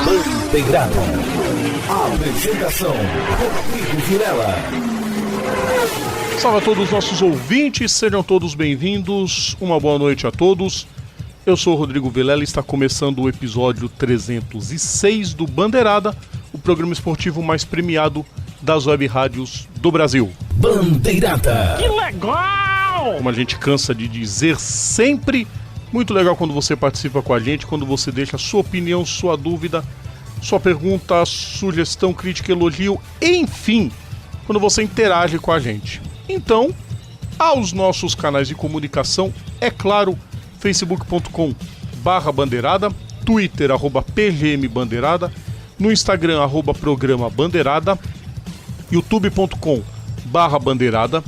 Bandeirada. Apresentação: Rodrigo Vilela. Salve a todos os nossos ouvintes, sejam todos bem-vindos, uma boa noite a todos. Eu sou o Rodrigo Vilela e está começando o episódio 306 do Bandeirada, o programa esportivo mais premiado das web rádios do Brasil. Bandeirada! Que legal! Como a gente cansa de dizer sempre, muito legal quando você participa com a gente, quando você deixa a sua opinião, sua dúvida, sua pergunta, sugestão, crítica, elogio, enfim, quando você interage com a gente. Então, aos nossos canais de comunicação, é claro, facebook.com/bandeirada, twitter @pgmbandeirada, no instagram @programa bandeirada, youtube.com/bandeirada,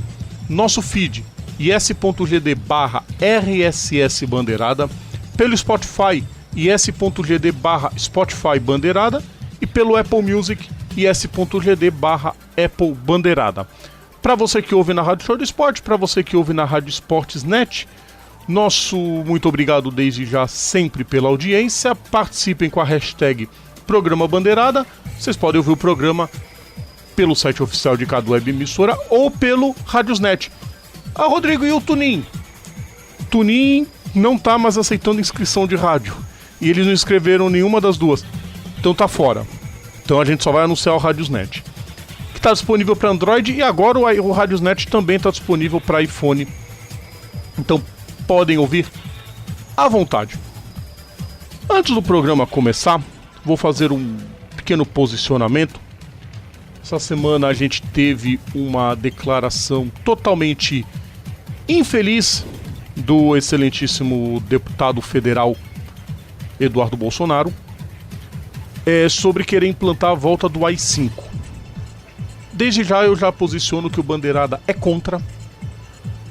nosso feed is.gd/rssbandeirada, pelo Spotify is.gd/Spotify bandeirada e pelo Apple Music is.gd/Apple bandeirada. Para você que ouve na Rádio Show do Esporte, para você que ouve na Rádio Esportes.net, nosso muito obrigado desde já sempre pela audiência. Participem com a hashtag Programa Bandeirada. Vocês podem ouvir o programa pelo site oficial de cada web emissora ou pelo Radiosnet. Ah, Rodrigo, e o Tunin? Tunin não tá mais aceitando inscrição de rádio. E eles não inscreveram nenhuma das duas. Então tá fora. Então a gente só vai anunciar o Radiosnet, que está disponível para Android, e agora o Radiosnet também está disponível para iPhone. Então podem ouvir à vontade. Antes do programa começar, vou fazer um pequeno posicionamento. Essa semana a gente teve uma declaração totalmente infeliz do excelentíssimo deputado federal Eduardo Bolsonaro sobre querer implantar a volta do AI-5. Desde já eu já posiciono que o Bandeirada é contra.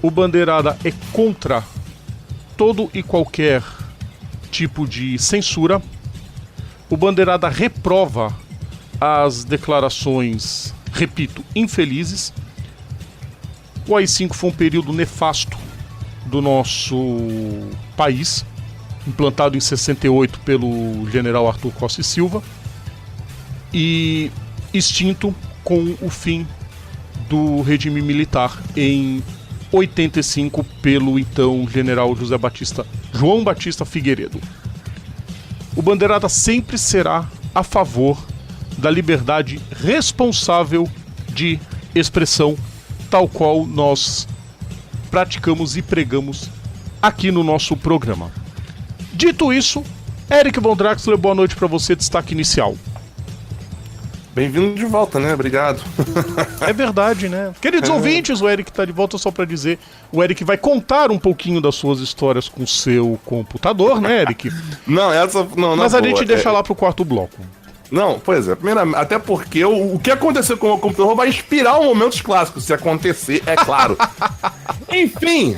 O Bandeirada é contra todo e qualquer tipo de censura. O Bandeirada reprova as declarações, repito, infelizes. O AI-5 foi um período nefasto do nosso país, implantado em 68 pelo general Arthur Costa e Silva e extinto com o fim do regime militar em 85 pelo então general João Batista Figueiredo. O Bandeirada sempre será a favor da liberdade responsável de expressão, tal qual nós praticamos e pregamos aqui no nosso programa. Dito isso, Eric Von Draxler, boa noite para você, destaque inicial. Bem-vindo de volta, né? Obrigado. É verdade, né? Queridos ouvintes, o Eric tá de volta só para dizer. O Eric vai contar um pouquinho das suas histórias com o seu computador, né, Eric? Não, essa não. Mas a gente deixa lá pro quarto bloco. Não, pois é. Primeiro, até porque o que aconteceu com o computador vai inspirar momentos clássicos, se acontecer, é claro. Enfim,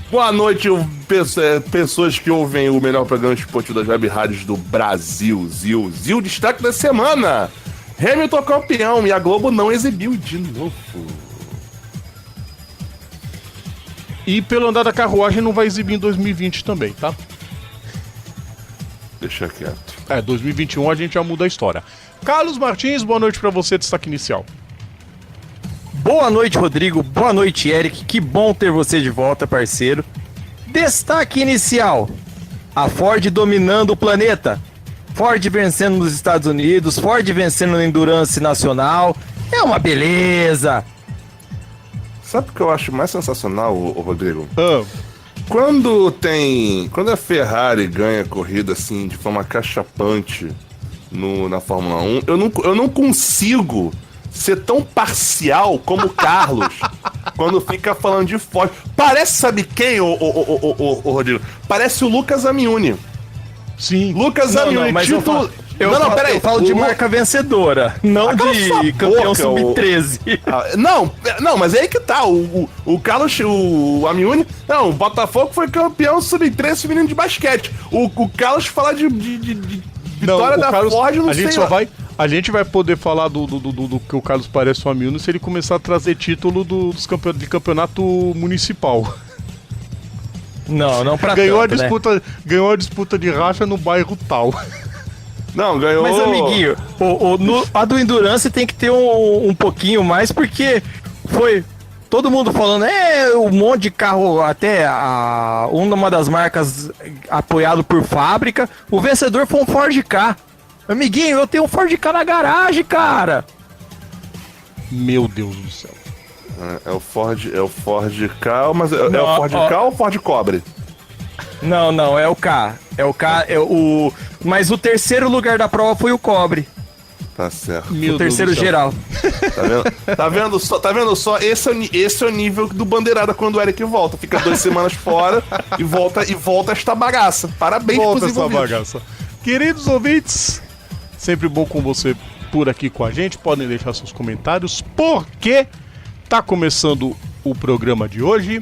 boa noite, pessoas que ouvem o melhor programa esportivo das web rádios do Brasil. Zil, destaque da semana. Hamilton campeão e a Globo não exibiu de novo. E pelo andar da carruagem não vai exibir em 2020 também, tá? Deixa quieto. 2021 a gente já muda a história. Carlos Martins, boa noite pra você, destaque inicial. Boa noite, Rodrigo. Boa noite, Eric. Que bom ter você de volta, parceiro. Destaque inicial: a Ford dominando o planeta. Ford vencendo nos Estados Unidos, Ford vencendo no Endurance Nacional. É uma beleza. Sabe o que eu acho mais sensacional, Rodrigo? Quando a Ferrari ganha corrida assim de forma cachapante na Fórmula 1, eu não consigo ser tão parcial como o Carlos quando fica falando de Ford. Parece, sabe quem, o Rodrigo? Parece o Lucas Amiuni. Sim. Lucas Amiuni, mas título... Eu falo de marca vencedora, não de campeão sub-13. Não, mas é aí que tá. O Carlos, o Amiuni... Não, o Botafogo foi campeão sub-13 feminino de basquete. O Carlos fala de vitória da Carlos, Ford, não a sei. Gente só vai, a gente vai poder falar do que o Carlos parece o Amiuni se ele começar a trazer título de campeonato municipal. Não pra ganhou tanto, ganhou a disputa de racha no bairro tal. Não, ganhou... Mas, amiguinho, a do Endurance tem que ter um pouquinho mais, porque foi todo mundo falando, um monte de carro, até uma das marcas apoiado por fábrica, o vencedor foi um Ford Ka. Amiguinho, eu tenho um Ford Ka na garagem, cara. Meu Deus do céu. É o Ford Ka, mas é o Ford Ka ou o Ford Cobre? Não, é o K. Mas o terceiro lugar da prova foi o Cobre. Tá certo. O terceiro geral. Tá vendo só? Esse é o nível do Bandeirada quando o Eric volta. Fica 2 semanas fora e volta esta bagaça. Parabéns volta essa bagaça. Queridos ouvintes, sempre bom com você por aqui com a gente. Podem deixar seus comentários, porque tá começando o programa de hoje.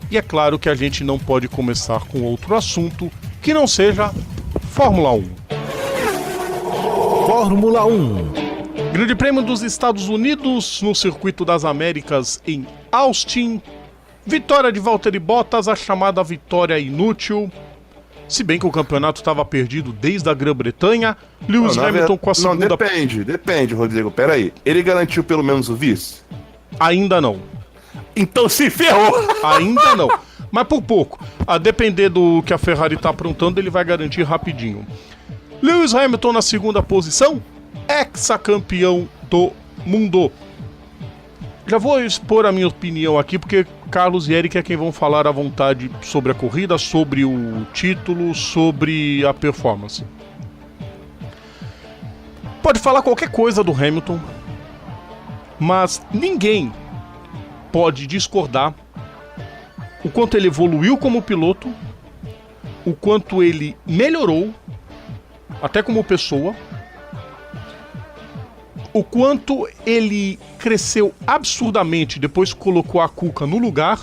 E é claro que a gente não pode começar com outro assunto que não seja Fórmula 1. Fórmula 1. Grande Prêmio dos Estados Unidos no Circuito das Américas em Austin. Vitória de Valtteri Bottas, a chamada vitória inútil. Se bem que o campeonato estava perdido desde a Grã-Bretanha, Lewis Hamilton com a segunda... Não, depende, Rodrigo. Pera aí. Ele garantiu pelo menos o vice? Ainda não. Então se ferrou! Ainda não. Mas por pouco. A depender do que a Ferrari tá aprontando, ele vai garantir rapidinho. Lewis Hamilton na segunda posição, ex-campeão do mundo. Já vou expor a minha opinião aqui, porque Carlos e Eric é quem vão falar à vontade sobre a corrida, sobre o título, sobre a performance. Pode falar qualquer coisa do Hamilton, mas ninguém pode discordar o quanto ele evoluiu como piloto, o quanto ele melhorou, até como pessoa, o quanto ele cresceu absurdamente depois que colocou a Kuka no lugar,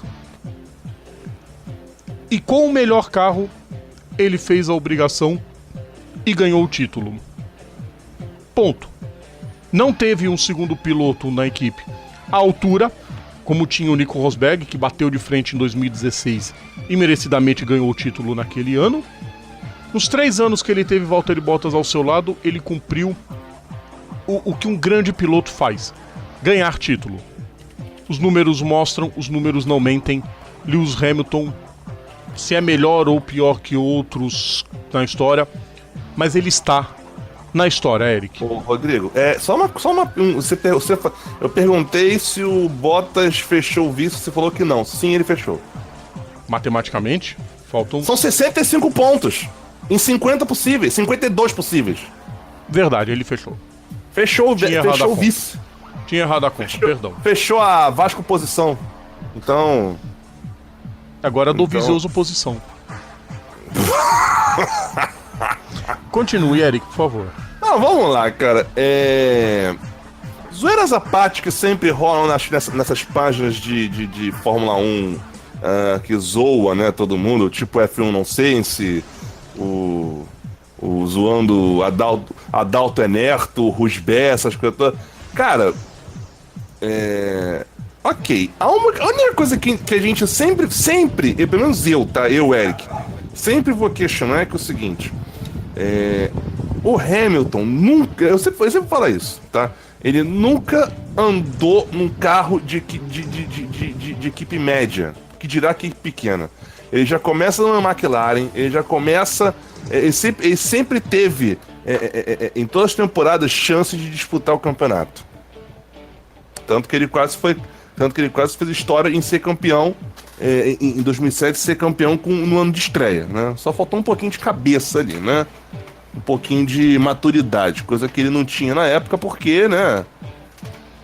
e com o melhor carro ele fez a obrigação e ganhou o título. Ponto. Não teve um segundo piloto na equipe à altura, como tinha o Nico Rosberg, que bateu de frente em 2016 e merecidamente ganhou o título naquele ano. Nos 3 anos que ele teve Valtteri Bottas ao seu lado, ele cumpriu o que um grande piloto faz: ganhar título. Os números mostram, os números não mentem. Lewis Hamilton, se é melhor ou pior que outros na história, mas ele está na história, Eric. Ô, Rodrigo, eu perguntei se o Bottas fechou o vice, você falou que não. Sim, ele fechou. Matematicamente, faltam... São 65 pontos. Em 50 possíveis, 52 possíveis. Verdade, ele fechou. Fechou o vice. Tinha errado a conta, perdão. Fechou a Vasco posição. Então... Agora do Vizoso posição. Continue, Eric, por favor. Não, vamos lá, cara. Zoeiras à parte que sempre rolam nessas páginas de Fórmula 1 que zoa, né, todo mundo, tipo F1 Nonsense, o zoando Adalto Enerto, Rusbé, essas coisas todas. Cara, ok. A única coisa que a gente sempre, pelo menos eu, tá? Eu, Eric, sempre vou questionar é que é o seguinte: o Hamilton nunca, eu sempre falo isso, tá? Ele nunca andou num carro de equipe média, que dirá equipe pequena. Ele já começa numa McLaren, ele já começa... Ele sempre teve, em todas as temporadas, chance de disputar o campeonato. Tanto que ele quase fez história em ser campeão, em 2007, ser campeão no ano de estreia, né? Só faltou um pouquinho de cabeça ali, né? Um pouquinho de maturidade, coisa que ele não tinha na época, porque, né?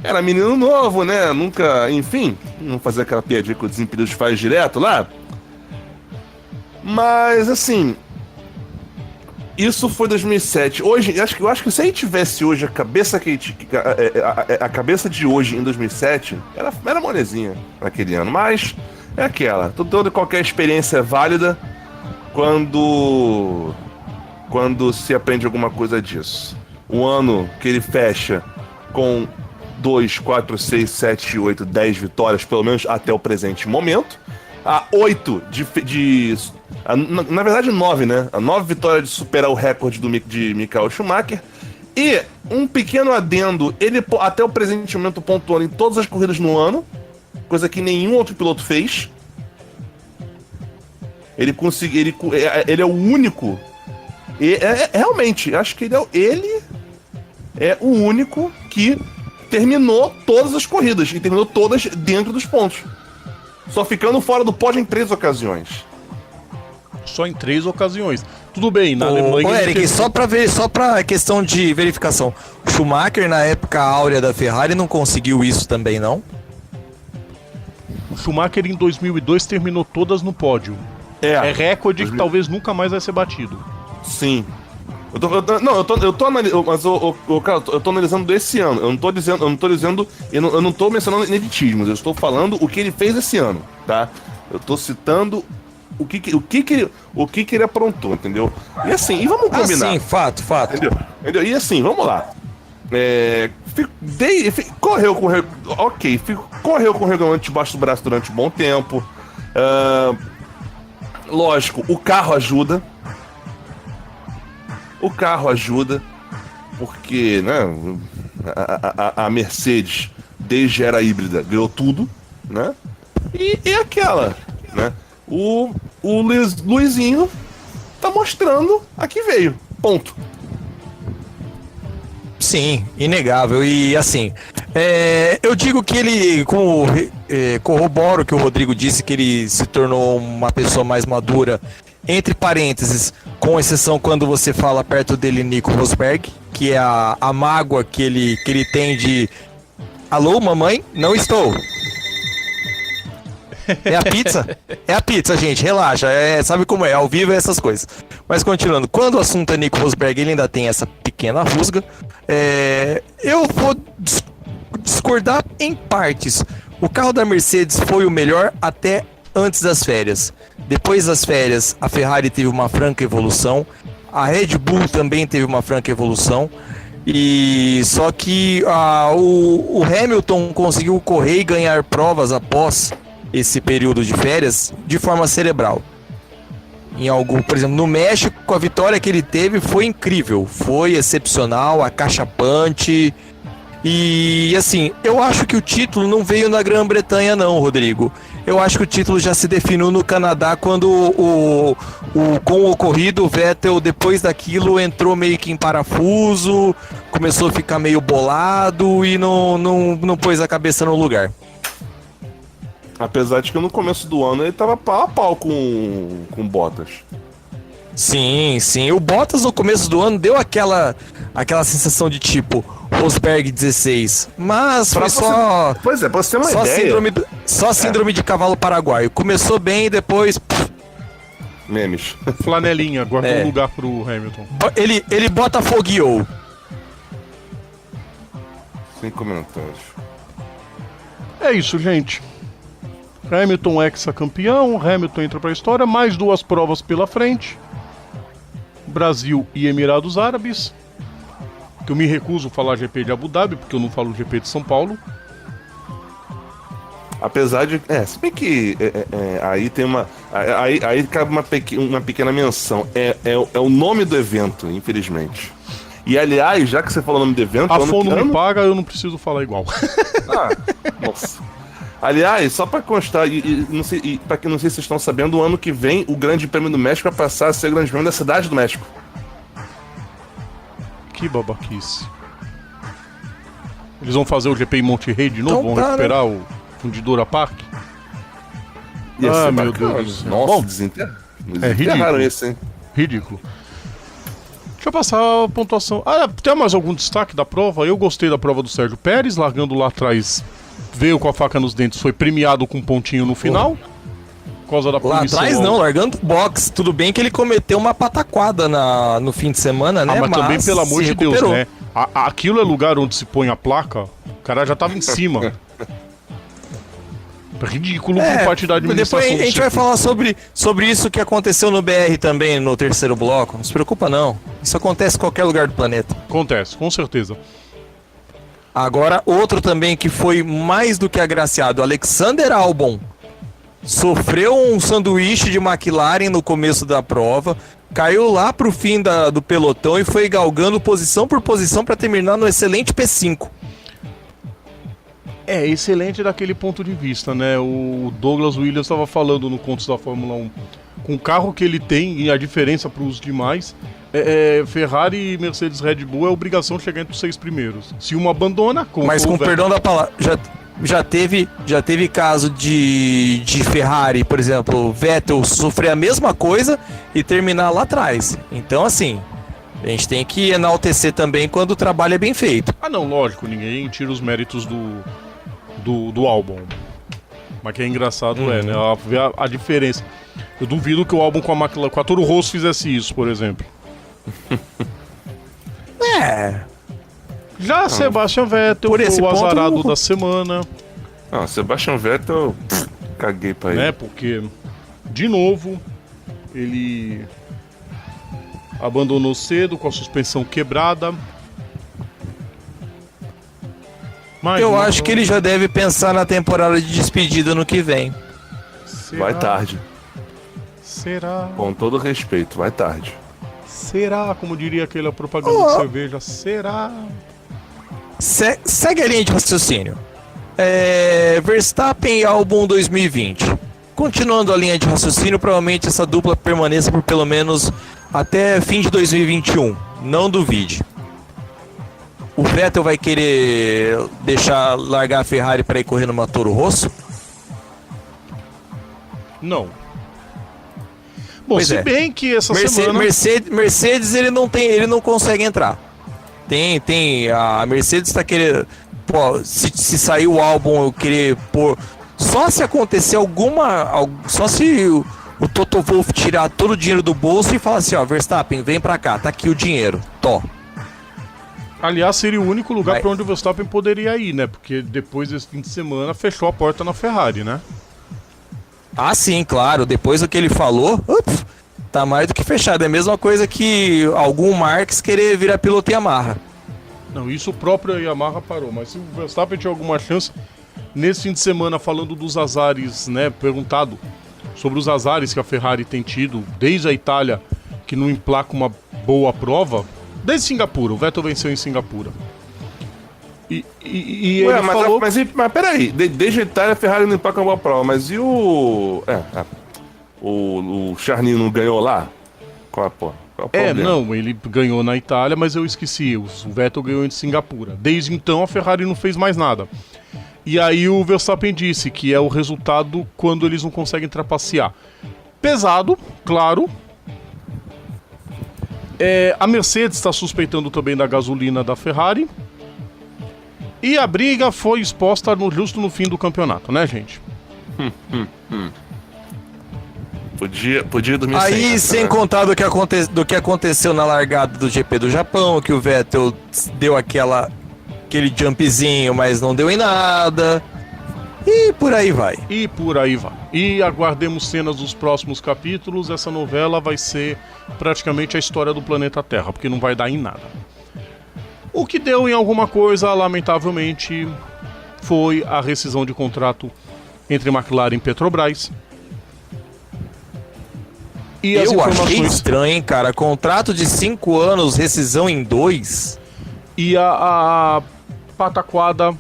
Era menino novo, né? Nunca, enfim, não fazer aquela piadinha que o Desimpedidos faz direto lá. Mas, assim, isso foi 2007. Hoje, eu acho que se ele tivesse hoje a cabeça a cabeça de hoje em 2007, era molezinha naquele ano. Mas é aquela. Toda qualquer experiência é válida quando se aprende alguma coisa disso. O ano que ele fecha com 2, 4, 6, 7, 8, 10 vitórias, pelo menos até o presente momento. a 8 na verdade 9, né? A 9 vitórias de superar o recorde de Michael Schumacher. E um pequeno adendo, ele até o presente momento pontuando em todas as corridas no ano, coisa que nenhum outro piloto fez. Ele é o único. Realmente, acho que ele é o único que terminou todas as corridas e terminou todas dentro dos pontos. Só ficando fora do pódio em 3 ocasiões. Só em 3 ocasiões. Tudo bem, na Alemanha... Ô, Eric, só pra questão de verificação. O Schumacher, na época áurea da Ferrari, não conseguiu isso também, não? O Schumacher, em 2002, terminou todas no pódio. É recorde que talvez nunca mais vai ser batido. Sim. Eu tô analisando desse ano. Eu não tô mencionando ineditismos. Eu estou falando o que ele fez esse ano, tá? Eu tô citando o que ele aprontou, entendeu? E assim, vamos combinar. Sim, fato. Entendeu? E assim, vamos lá. Correu com o regulamento debaixo do braço durante um bom tempo. Lógico, o carro ajuda. Porque, né, a Mercedes, desde a era híbrida, ganhou tudo, né? E aquela, né? O Luizinho tá mostrando a que veio. Ponto. Sim, inegável. E assim, eu digo que ele, corroboro o que o Rodrigo disse, que ele se tornou uma pessoa mais madura, entre parênteses, com exceção quando você fala perto dele Nico Rosberg, que é a mágoa que ele tem de... Alô, mamãe? Não estou. É a pizza? É a pizza, gente, relaxa, sabe como é, ao vivo é essas coisas. Mas continuando, quando o assunto é Nico Rosberg, ele ainda tem essa pequena rusga. Eu vou discordar em partes. O carro da Mercedes foi o melhor até antes das férias. Depois das férias, a Ferrari teve uma franca evolução, a Red Bull também teve uma franca evolução. E só que o Hamilton conseguiu correr e ganhar provas após esse período de férias de forma cerebral. Por exemplo, no México, a vitória que ele teve foi incrível, foi excepcional, acachapante. E assim, eu acho que o título não veio na Grã-Bretanha não, Rodrigo. Eu acho que o título já se definiu no Canadá quando com o ocorrido, o Vettel, depois daquilo, entrou meio que em parafuso, começou a ficar meio bolado e não pôs a cabeça no lugar. Apesar de que no começo do ano ele tava pau a pau com Bottas. Sim. O Bottas no começo do ano deu aquela sensação de tipo Rosberg 16. Mas foi só... Pois é, pra você ter uma ideia... Síndrome de cavalo paraguaio. Começou bem e depois... Memes. Flanelinha, guardou um lugar pro Hamilton. Ele botafogueou. Sem comentários. É isso, gente. Hamilton ex-campeão, Hamilton entra pra história, mais 2 provas pela frente. Brasil e Emirados Árabes. Que eu me recuso a falar GP de Abu Dhabi, porque eu não falo GP de São Paulo. Apesar de... se bem que aí tem uma... Aí cabe uma pequena menção. É o nome do evento, infelizmente. E aliás, já que você falou o nome do evento... A FON não me paga, eu não preciso falar igual. Nossa. Aliás, só pra constar, pra quem não sei se vocês estão sabendo, o ano que vem o Grande Prêmio do México vai passar a ser o Grande Prêmio da Cidade do México. Que babaquice. Eles vão fazer o GP em Monterrey de novo? Vão recuperar o Fundidora Park? Meu Deus do céu. Nossa, desenterraram esse, hein? Ridículo. Deixa eu passar a pontuação. Tem mais algum destaque da prova? Eu gostei da prova do Sérgio Pérez, largando lá atrás, veio com a faca nos dentes, foi premiado com um pontinho no final. Por causa da punição. Lá atrás não, largando box. Tudo bem que ele cometeu uma pataquada no fim de semana, né? Mas também, pelo amor de Deus, né? Aquilo é lugar onde se põe a placa. O cara já tava em cima. Ridículo por parte da administração. Depois a gente vai falar sobre isso que aconteceu no BR também, no terceiro bloco. Não se preocupa não. Isso acontece em qualquer lugar do planeta. Acontece, com certeza. Agora, outro também que foi mais do que agraciado, Alexander Albon. sofreu um sanduíche de McLaren no começo da prova, caiu lá pro fim do pelotão e foi galgando posição por posição para terminar no excelente P5. É, excelente daquele ponto de vista, né? O Douglas Williams estava falando no Contos da Fórmula 1, com o carro que ele tem e a diferença para os demais, Ferrari, Mercedes, Red Bull é obrigação chegar entre os 6 primeiros. Se um abandona, mas com perdão da palavra, já teve caso de Ferrari, por exemplo, Vettel sofrer a mesma coisa e terminar lá atrás. Então, assim, a gente tem que enaltecer também quando o trabalho é bem feito. Ah, não, lógico, ninguém tira os méritos do álbum. Mas que é engraçado, né? Ver a diferença. Eu duvido que o álbum com a Toro Rosso fizesse isso, por exemplo. Já Sebastian Vettel foi o azarado da semana. Não, Sebastian Vettel, caguei pra ele. Né? Porque, de novo, ele abandonou cedo com a suspensão quebrada. Mas eu acho que ele já deve pensar na temporada de despedida no que vem. Vai tarde. Será? Com todo respeito, vai tarde. Será? Como diria aquela propaganda de cerveja, será? Segue a linha de raciocínio. Verstappen e Albon 2020. Continuando a linha de raciocínio, provavelmente essa dupla permaneça por pelo menos até fim de 2021. Não duvide. O Vettel vai querer largar a Ferrari para ir correr numa Toro Rosso? Não. Bom, pois se bem que essa semana... Mercedes ele não consegue entrar. A Mercedes está querendo... Pô, se sair o álbum, eu querer pôr... Só se acontecer só se o Toto Wolff tirar todo o dinheiro do bolso e falar assim, ó, Verstappen, vem pra cá, tá aqui o dinheiro, tó. Aliás, seria o único lugar para onde o Verstappen poderia ir, né? Porque depois desse fim de semana fechou a porta na Ferrari, né? Ah, sim, claro. Depois do que ele falou, tá mais do que fechado. É a mesma coisa que algum Marques querer virar piloto Yamaha. Não, isso o próprio Yamaha parou. Mas se o Verstappen tinha alguma chance, nesse fim de semana, falando dos azares, né? Perguntado sobre os azares que a Ferrari tem tido desde a Itália, que não emplaca uma boa prova. Desde Singapura, o Vettel venceu em Singapura. E ele falou... Mas peraí, desde a Itália a Ferrari não emplaca uma boa prova, mas e o... O Charlinho não ganhou lá? Qual é o problema? Não, ele ganhou na Itália, mas eu esqueci, o Vettel ganhou em Singapura. Desde então a Ferrari não fez mais nada. E aí o Verstappen disse que é o resultado quando eles não conseguem trapacear. Pesado, claro. A Mercedes está suspeitando também da gasolina da Ferrari. E a briga foi exposta justo no fim do campeonato, né, gente? Podia dormir aí, sem contar do que aconteceu na largada do GP do Japão, que o Vettel deu aquele jumpzinho, mas não deu em nada. E por aí vai. E aguardemos cenas dos próximos capítulos. Essa novela vai ser praticamente a história do planeta Terra, porque não vai dar em nada. O que deu em alguma coisa, lamentavelmente, foi a rescisão de contrato entre McLaren e Petrobras. E eu achei estranho, hein, cara? Contrato de 5 anos, rescisão em 2. E a pataquada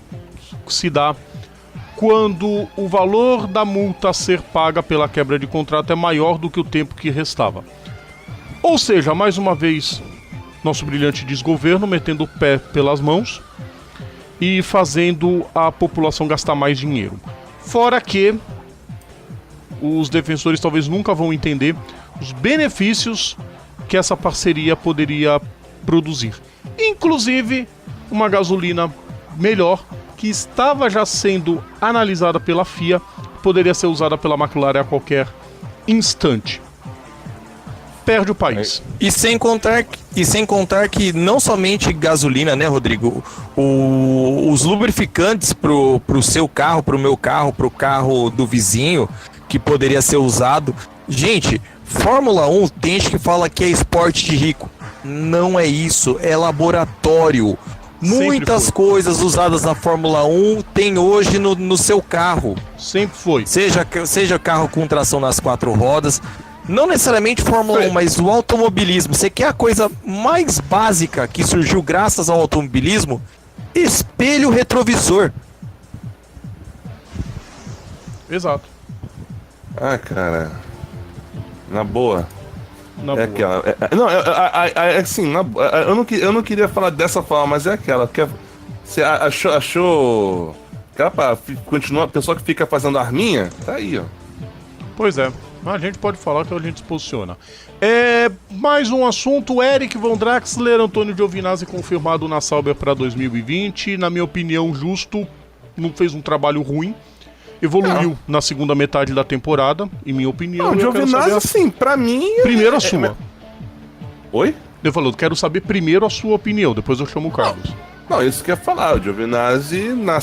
se dá quando o valor da multa a ser paga pela quebra de contrato é maior do que o tempo que restava. Ou seja, mais uma vez, nosso brilhante desgoverno metendo o pé pelas mãos e fazendo a população gastar mais dinheiro. Fora que os defensores talvez nunca vão entender os benefícios que essa parceria poderia produzir. Inclusive, uma gasolina melhor, que estava já sendo analisada pela FIA, poderia ser usada pela McLaren a qualquer instante. Perde o país. E sem contar que não somente gasolina, né, Rodrigo? Os lubrificantes pro seu carro, pro meu carro, pro carro do vizinho, que poderia ser usado. Gente, Fórmula 1 tem gente que fala que é esporte de rico. Não é isso, é laboratório. Muitas coisas usadas na Fórmula 1 tem hoje no seu carro. Sempre foi. Seja carro com tração nas 4 rodas. Não necessariamente Fórmula 1, mas o automobilismo. Você quer a coisa mais básica que surgiu graças ao automobilismo? Espelho retrovisor. Exato. Ah, cara. Na boa. Na boa. Aquela. Assim, eu não queria falar dessa forma, mas é aquela. Você achou. Continua, a pessoa que fica fazendo arminha, tá aí, ó. Pois é. A gente pode falar que a gente se posiciona. Mais um assunto, Eric Von Draxler, Antônio Giovinazzi confirmado na Sauber para 2020. Na minha opinião, justo, não fez um trabalho ruim. Evoluiu na segunda metade da temporada, em minha opinião. Não, Giovinazzi, assim, pra mim... Primeiro a sua. Oi? Eu falou, quero saber primeiro a sua opinião, depois eu chamo o Carlos. Não, isso que eu ia falar, o Giovinazzi na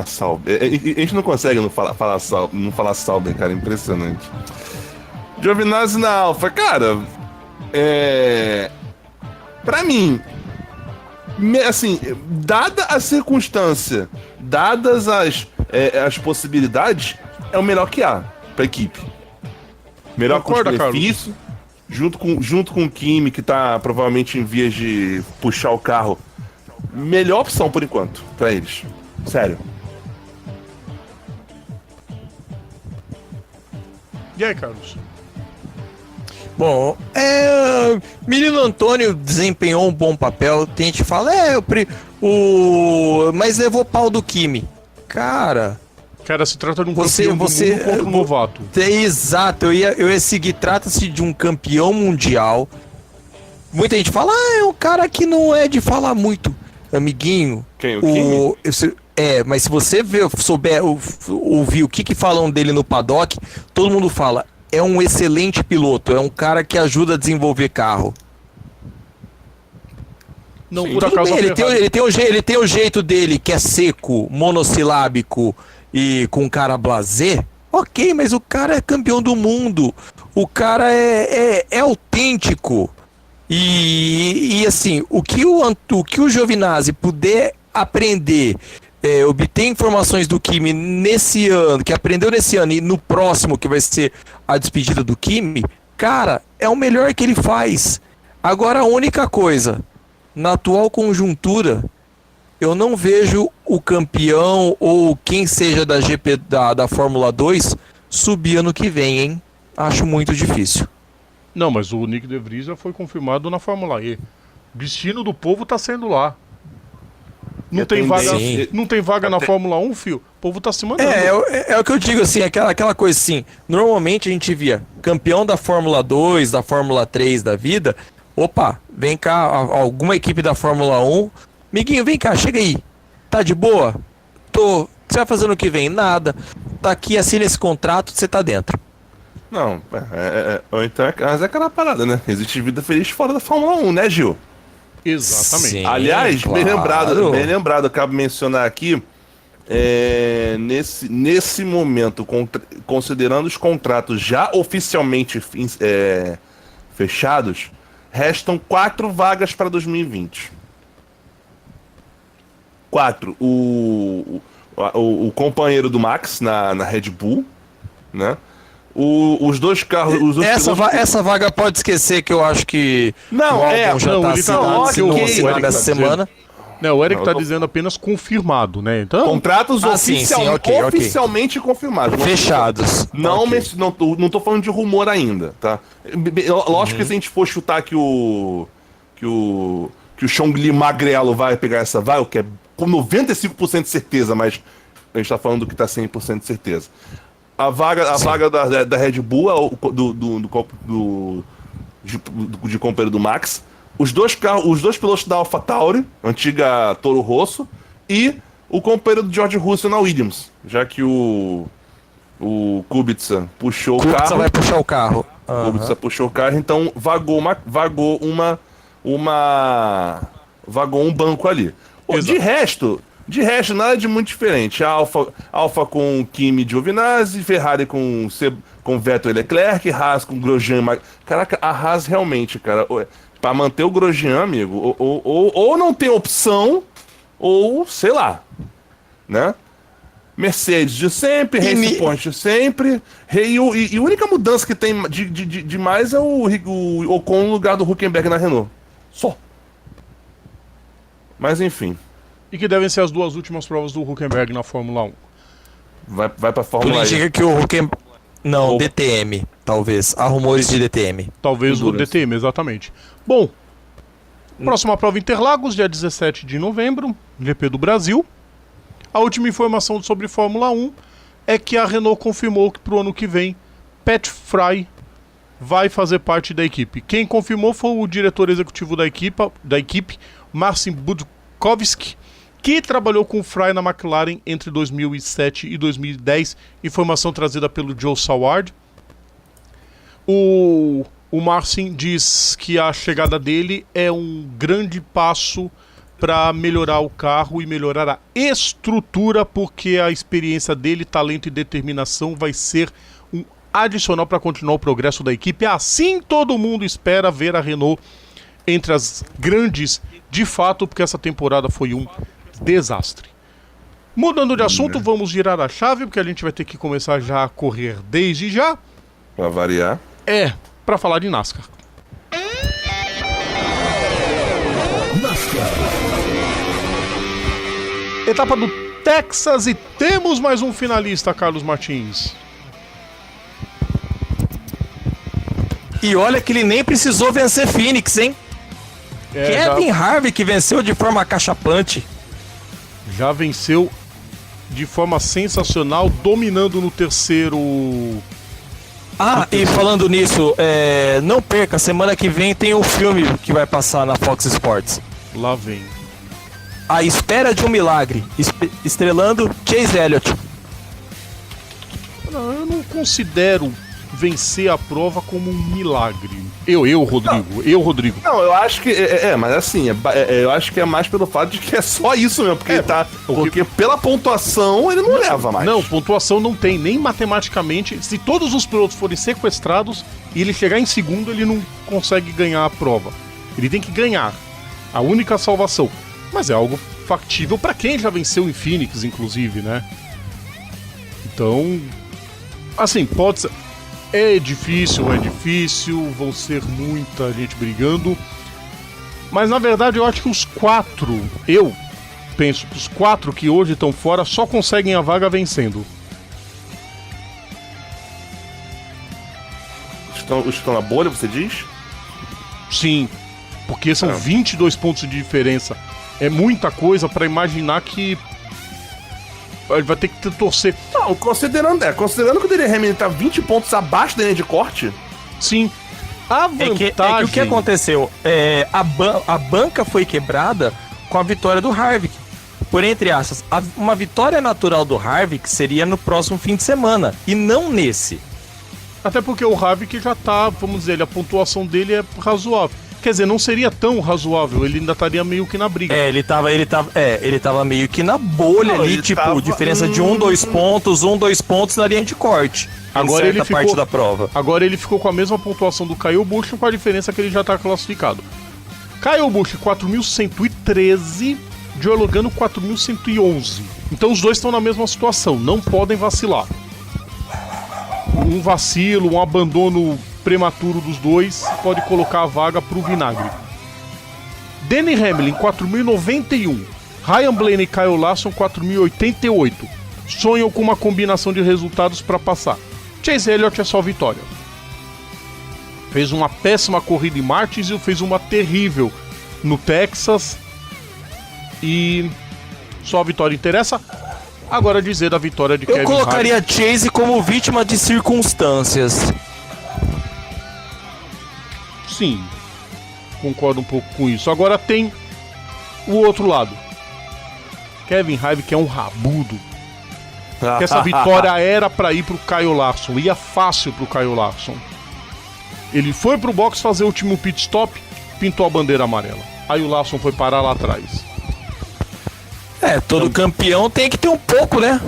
Sauber. A gente não consegue não falar Sauber, cara, impressionante. Giovinazzi na Alfa, cara, pra mim, assim, dada a circunstância, dadas as possibilidades, é o melhor que há pra equipe. Melhor custo-benefício, junto com o Kimi, que tá provavelmente em vias de puxar o carro. Melhor opção por enquanto, pra eles. Sério. E aí, Carlos? Bom, menino Antônio desempenhou um bom papel. Tem gente que fala, mas levou pau do Kimi. Cara, se trata de um campeão do mundo contra um novato. Exato, eu ia seguir. Trata-se de um campeão mundial. Muita gente fala, é um cara que não é de falar muito. Amiguinho, quem? O Kimi? Mas se você souber ouvir o que falam dele no paddock, todo mundo fala, é um excelente piloto, é um cara que ajuda a desenvolver carro. Não, por acaso bem, ele tem o jeito dele, que é seco, monossilábico e com cara blasé. Ok, mas o cara é campeão do mundo. O cara é autêntico. E assim, o que o Giovinazzi puder aprender, obter informações do Kimi nesse ano, que aprendeu nesse ano e no próximo, que vai ser a despedida do Kimi, cara, é o melhor que ele faz. Agora, a única coisa, na atual conjuntura, eu não vejo o campeão ou quem seja da GP da Fórmula 2 subir ano que vem, hein? Acho muito difícil. Não, mas o Nick De Vries já foi confirmado na Fórmula E. O destino do povo tá sendo lá. Não tem vaga na Fórmula 1, filho? O povo tá se mandando. É o que eu digo, assim, aquela coisa assim. Normalmente a gente via campeão da Fórmula 2, da Fórmula 3 da vida. Opa, vem cá, alguma equipe da Fórmula 1. Amiguinho, vem cá, chega aí. Tá de boa? Tô. O que você vai fazer no que vem? Nada. Tá aqui, assina esse contrato, você tá dentro. Não, ou então mas é aquela parada, né? Existe vida feliz fora da Fórmula 1, né, Gil? Exatamente. Sim, aliás, claro. bem lembrado, cabe mencionar aqui, nesse momento, considerando os contratos já oficialmente fechados, restam 4 vagas para 2020. 4. O companheiro do Max na Red Bull, né? Os dois carros. Essa vaga pode esquecer, que eu acho que. Não, ele tá nessa semana. Não, o Eric tá dizendo apenas confirmado, né? Então... Contratos oficialmente confirmados. Fechados. Não tô falando de rumor ainda, tá? Lógico que se a gente for chutar que o Chongli Magrelo vai pegar essa vaga, o que é com 95% de certeza, mas a gente tá falando que tá 100% de certeza. A vaga da Red Bull, de companheiro do Max, os dois pilotos da AlphaTauri, antiga Toro Rosso, e o companheiro do George Russell na Williams, já que o Kubica puxou o carro. Kubica vai puxar o carro. Kubica puxou o carro, então vagou um banco ali. De resto, nada de muito diferente. Alfa com Kimi e Giovinazzi, Ferrari com Vettel e Leclerc, Haas com Grosjean e Caraca, a Haas realmente, cara, pra manter o Grosjean, amigo, ou não tem opção, ou sei lá, né? Mercedes de sempre, Racing Point de sempre, e a única mudança que tem de mais é o Ocon no lugar do Hülkenberg na Renault. Só. Mas enfim. E que devem ser as 2 últimas provas do Hülkenberg na Fórmula 1. Vai pra Fórmula 1. Tu indica que o Hülkenberg... Não, DTM, talvez. Há rumores de DTM. Talvez o DTM, exatamente. Bom, próxima prova Interlagos, dia 17 de novembro, GP do Brasil. A última informação sobre Fórmula 1 é que a Renault confirmou que pro ano que vem, Pat Fry vai fazer parte da equipe. Quem confirmou foi o diretor executivo da equipe, Marcin Budkowski, que trabalhou com o Fry na McLaren entre 2007 e 2010, informação trazida pelo Joe Saward. O Marcin diz que a chegada dele é um grande passo para melhorar o carro e melhorar a estrutura, porque a experiência dele, talento e determinação vai ser um adicional para continuar o progresso da equipe. Assim todo mundo espera ver a Renault entre as grandes de fato, porque essa temporada foi um desastre. Mudando de assunto, vamos girar a chave, porque a gente vai ter que começar já a correr desde já. Pra variar. Para falar de NASCAR. Etapa do Texas e temos mais um finalista, Carlos Martins. E olha que ele nem precisou vencer Phoenix, hein? Kevin Harvick venceu de forma cachapante. Já venceu de forma sensacional, dominando no terceiro... E falando nisso, não perca, semana que vem tem um filme que vai passar na Fox Sports. Lá vem. A Espera de um Milagre, estrelando Chase Elliott. Não, eu não considero vencer a prova como um milagre. Rodrigo. Não, eu acho que... mas assim, eu acho que é mais pelo fato de que é só isso mesmo, porque pela pontuação ele não leva mais. Não, pontuação não tem, nem matematicamente. Se todos os pilotos forem sequestrados e ele chegar em segundo, ele não consegue ganhar a prova. Ele tem que ganhar. A única salvação. Mas é algo factível para quem já venceu em Phoenix, inclusive, né? Então, assim, pode ser... É difícil, vão ser muita gente brigando. Mas na verdade eu acho que os 4, eu penso que os 4 que hoje estão fora só conseguem a vaga vencendo. Estão na bolha, você diz? Sim, porque são 22 pontos de diferença. É muita coisa para imaginar que ele vai ter que torcer. Não, considerando que o Denny Hamlin tá 20 pontos abaixo da linha de corte. Sim. A vantagem... o que aconteceu? A banca foi quebrada com a vitória do Harvick. Por entre aspas, uma vitória natural do Harvick seria no próximo fim de semana, e não nesse. Até porque o Harvick já tá, vamos dizer, a pontuação dele é razoável. Quer dizer, não seria tão razoável, ele ainda estaria meio que na briga. Ele tava meio que na bolha ali, tipo, diferença de 2 pontos na linha de corte. Agora ele ficou, parte da prova. Agora ele ficou com a mesma pontuação do Kyle Busch, com a diferença que ele já tá classificado. Kyle Busch 4.113, Joey Logano 4.111. Então os dois estão na mesma situação, não podem vacilar. Um vacilo, um abandono prematuro dos dois pode colocar a vaga pro vinagre. Denny Hamlin 4.091, Ryan Blaney e Kyle Larson 4.088. Sonham com uma combinação de resultados para passar. Chase Elliott é só vitória. Fez uma péssima corrida em Martinsville, fez uma terrível no Texas e só a vitória interessa. Agora dizer da vitória de Kevin Harvick. Eu colocaria Chase como vítima de circunstâncias. Sim, concordo um pouco com isso. Agora tem o outro lado. Kevin Harvick é um rabudo. Que essa vitória era pra ir pro Kyle Larson. Ia fácil pro Kyle Larson. Ele foi pro box fazer o último pit stop, pintou a bandeira amarela. Aí o Larson foi parar lá atrás. Todo campeão tem que ter um pouco, né?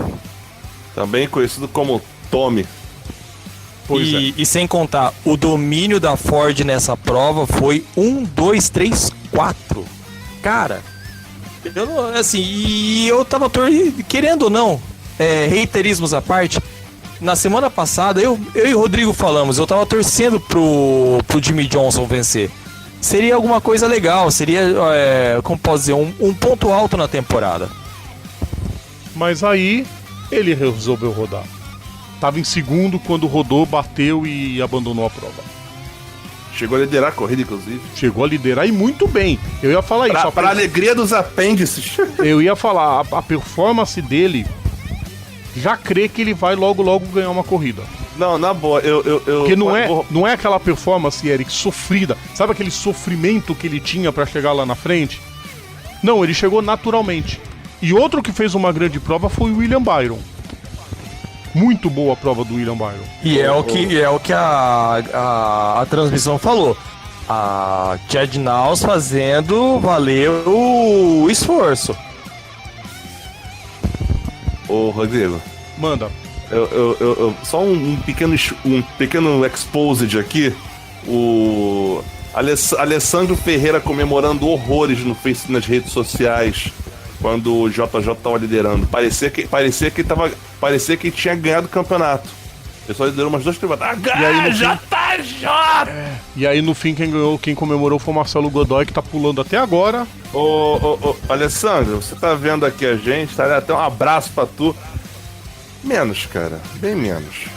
Também conhecido como Tommy. E sem contar, o domínio da Ford nessa prova foi 1, 2, 3, 4. Cara, eu não, assim, e eu tava querendo ou não, reiterismos à parte, na semana passada, eu e o Rodrigo falamos, eu tava torcendo pro Jimmie Johnson vencer. Seria alguma coisa legal, seria, como posso dizer, um ponto alto na temporada. Mas aí, ele resolveu rodar. Tava em segundo quando rodou, bateu e abandonou a prova. Chegou a liderar a corrida, inclusive. Chegou a liderar e muito bem. Eu ia falar isso. Para a alegria dos apêndices. Eu ia falar, a performance dele já crê que ele vai logo ganhar uma corrida. Não, na boa, Porque não é aquela performance, Eric, sofrida. Sabe aquele sofrimento que ele tinha pra chegar lá na frente? Não, ele chegou naturalmente. E outro que fez uma grande prova foi o William Byron. Muito boa a prova do William Byron. E é o que a transmissão falou. A Chad Naus fazendo valer o esforço. Ô, Rodrigo. Manda. Só um pequeno exposed aqui. O Alessandro Ferreira comemorando horrores nas redes sociais quando o JJ tava liderando. Parecia que tinha ganhado o campeonato. Ele só liderou umas 2 temporadas. JJ! E aí no fim quem comemorou foi o Marcelo Godoy, que tá pulando até agora. Ô, Alessandro, você tá vendo aqui a gente, tá? Até um abraço pra tu. Menos, cara. Bem menos.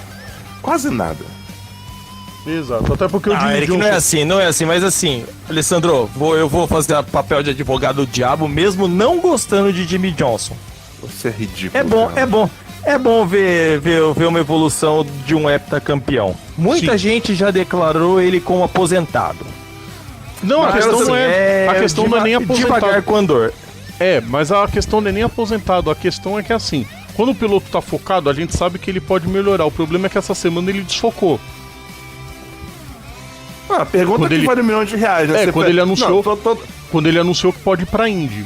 Quase nada. Exato, até porque o Jimmie Eric, Johnson... não é assim, mas assim, Alessandro, eu vou fazer o papel de advogado do diabo, mesmo não gostando de Jimmie Johnson. Você é ridículo. É bom ver uma evolução de um heptacampeão. Muita gente já declarou ele como aposentado. Não, a questão não é. A questão não é nem aposentado. Devagar com a dor. Mas a questão não é nem aposentado. A questão é que assim, quando o piloto tá focado, a gente sabe que ele pode melhorar. O problema é que essa semana ele desfocou. Pergunta quando que ele... vale R$1 milhão, né? Quando ele anunciou. Quando ele anunciou que pode ir pra Indy.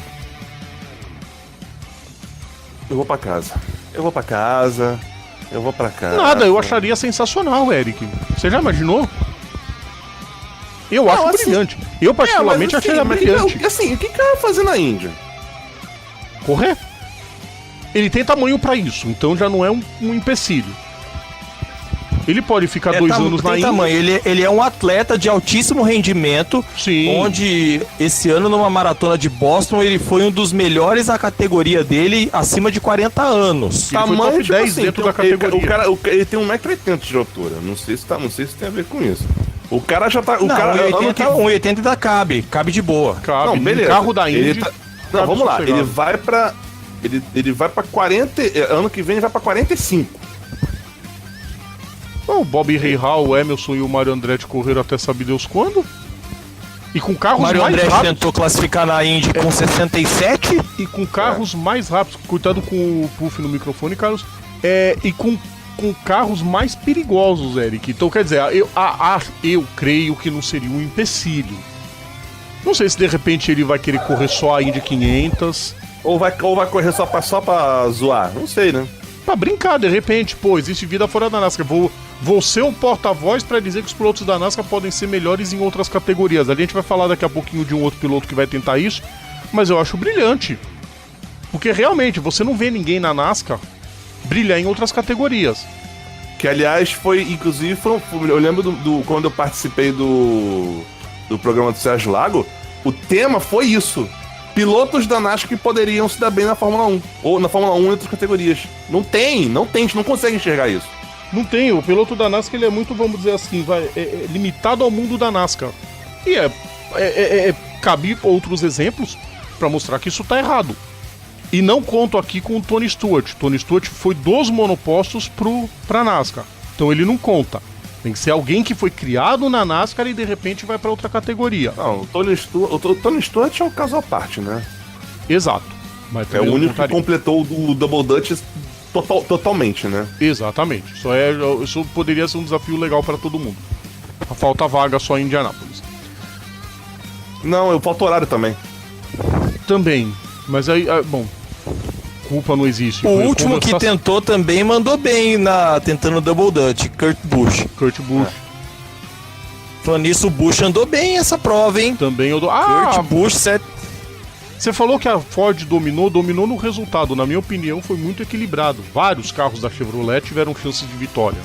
Eu vou pra casa. Eu vou pra casa. Nada, eu acharia sensacional, Eric. Você já imaginou? Eu acho brilhante. Eu particularmente achei brilhante. O que vai fazer na Índia? Correr. Ele tem tamanho pra isso, então já não é um empecilho. Ele pode ficar 2 anos na Índia. Tamanho. Ele é um atleta de altíssimo rendimento. Sim. Onde esse ano numa maratona de Boston ele foi um dos melhores da categoria dele acima de 40 anos. Tamanho foi top 10 dentro da categoria. Ele tem 1,80 m de altura. Não sei se tem a ver com isso. O cara já tá. 1,80 ainda cabe de boa. Cabe. Não, beleza. No carro da Índia. Vamos lá. Ele vai pra 40. Ano que vem ele vai pra 45. O Bob Rahal, o Emerson e o Mário Andretti correram até sabe Deus quando. E com carros mais rápidos. O Mário Andretti tentou classificar na Indy com 67. E com carros mais rápidos. Cuidado com o puff no microfone, Carlos. E com carros mais perigosos, Eric. Então, quer dizer, eu creio que não seria um empecilho. Não sei se de repente ele vai querer correr só a Indy 500. Ou vai correr só pra zoar. Não sei, né? Pra brincar, de repente. Existe vida fora da NASCAR. Vou ser um porta-voz pra dizer que os pilotos da NASCAR podem ser melhores em outras categorias. A gente vai falar daqui a pouquinho de um outro piloto que vai tentar isso, mas eu acho brilhante. Porque realmente, você não vê ninguém na NASCAR brilhar em outras categorias. Que, aliás, inclusive, eu lembro quando eu participei do programa do Sérgio Lago, o tema foi isso. Pilotos da NASCAR que poderiam se dar bem na Fórmula 1. Ou na Fórmula 1 em outras categorias. Não tem, a gente não consegue enxergar isso. Não tem, o piloto da NASCAR ele é muito, vamos dizer assim, limitado ao mundo da NASCAR. E cabe outros exemplos pra mostrar que isso tá errado. E não conto aqui com o Tony Stewart. Tony Stewart foi dos monopostos pra NASCAR. Então ele não conta. Tem que ser alguém que foi criado na NASCAR e de repente vai pra outra categoria. Não, o Tony Stewart é um caso à parte, né? Exato. Mas é o único que completou o Double Dutch totalmente, né? Exatamente. Isso poderia ser um desafio legal para todo mundo. Falta vaga só em Indianápolis. Não, falta horário também. Também. Mas aí, bom. culpa não existe. O último que tentou também mandou bem tentando Double Dutch, Kurt Busch. Falando nisso, o Busch andou bem essa prova, hein? Também eu dou. Kurt Busch, certo? Você falou que a Ford dominou no resultado. Na minha opinião, foi muito equilibrado. Vários carros da Chevrolet tiveram chances de vitória.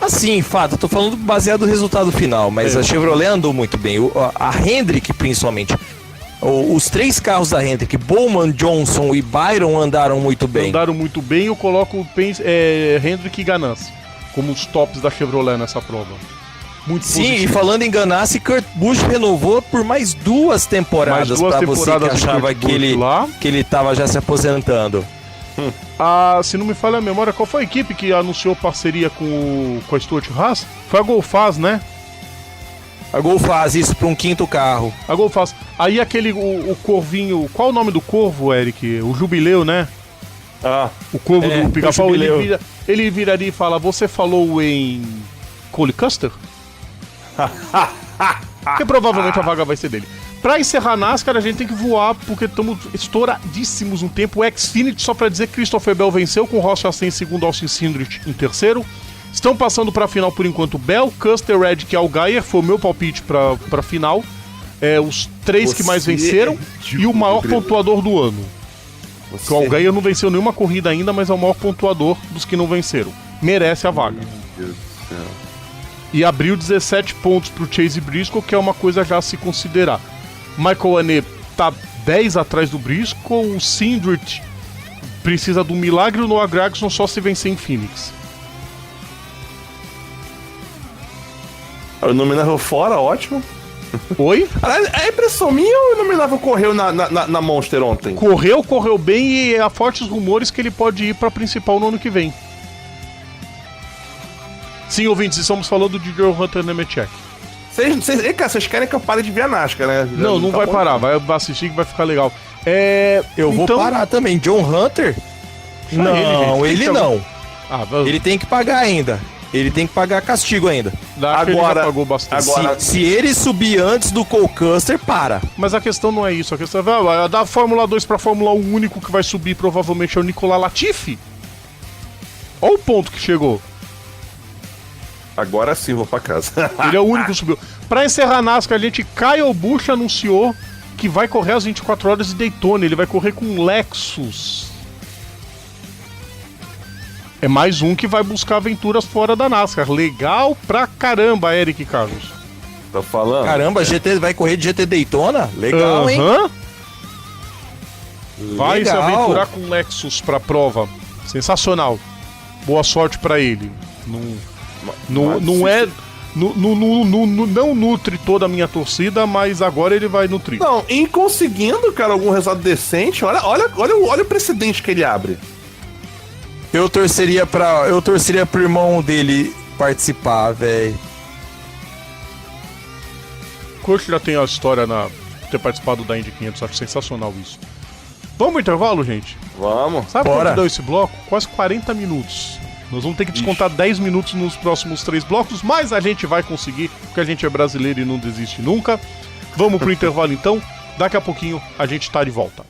Assim, fato, eu tô falando baseado no resultado final, mas a Chevrolet andou muito bem. A Hendrick, principalmente. Os 3 carros da Hendrick, Bowman, Johnson e Byron, andaram muito bem. Eu coloco Hendrick e Ganassi como os tops da Chevrolet nessa prova. Muito Sim, positivo. E falando em Ganassi, Kurt Busch renovou por mais 2 temporadas pra você que achava que ele tava já se aposentando. Se não me falha a memória, qual foi a equipe que anunciou parceria com a Stuart Haas? Foi a Golfaz, né? A Golfaz, isso, pra um 5º carro. A Golfaz. Aí o corvinho... Qual o nome do corvo, Eric? O Jubileu, né? O corvo do Pica-Pau. Ele viraria e fala, você falou em Cole Custer? Porque provavelmente a vaga vai ser dele. Pra encerrar a NASCAR, a gente tem que voar, porque estamos estouradíssimos no tempo. O Xfinity, só pra dizer que Christopher Bell venceu, com Ross Chastain em segundo, Austin Cindric em terceiro. Estão passando pra final por enquanto Bell, Custer, Reddick e Allgaier. Foi o meu palpite pra final. Os 3 que mais venceram e o maior pontuador do ano. O Allgaier não venceu nenhuma corrida ainda, mas é o maior pontuador dos que não venceram. Merece a vaga. Meu Deus do céu. E abriu 17 pontos pro Chase Briscoe, que é uma coisa já a se considerar. Michael Annett tá 10 atrás do Briscoe, o Cindric precisa do milagre, o Noah Gragson só se vencer em Phoenix. O Inominável fora, ótimo. Oi? É impressão minha ou o Inominável correu na Monster ontem? Correu bem e há fortes rumores que ele pode ir pra principal no ano que vem. Sim, ouvintes, estamos falando de Joe Hunter Nemechek. Vocês querem que eu pare de ver a NASCAR, né? Não vai parar, vai assistir que vai ficar legal. Eu vou parar também. John Hunter? Não, ele não. Ele tem que pagar ainda. Ele tem que pagar castigo ainda. Agora, ele pagou bastante. Se ele subir antes do Cole Custer, para. Mas a questão não é isso. A questão é da Fórmula 2 pra Fórmula 1, o único que vai subir provavelmente é o Nicolas Latifi. Olha o ponto que chegou. Agora sim vou pra casa. Ele é o único que subiu. Pra encerrar a NASCAR, Kyle Busch anunciou que vai correr às 24 horas de Daytona. Ele vai correr com Lexus. É mais um que vai buscar aventuras fora da NASCAR. Legal pra caramba, Eric Carlos. Tô falando. Caramba, GT vai correr de GT Daytona? Legal, hein? Vai se aventurar com Lexus pra prova. Sensacional. Boa sorte pra ele. Não nutre toda a minha torcida, mas agora ele vai nutrir. Não, em conseguindo, cara, algum resultado decente, olha o precedente que ele abre. Eu torceria pro irmão dele participar, velho. Kurt já tem a história ter participado da Indy 500, acho sensacional isso. Vamos pro intervalo, gente? Vamos. Sabe quanto deu esse bloco? Quase 40 minutos. Nós vamos ter que descontar 10 minutos nos próximos 3 blocos, mas a gente vai conseguir, porque a gente é brasileiro e não desiste nunca. Vamos pro intervalo então, daqui a pouquinho a gente tá de volta.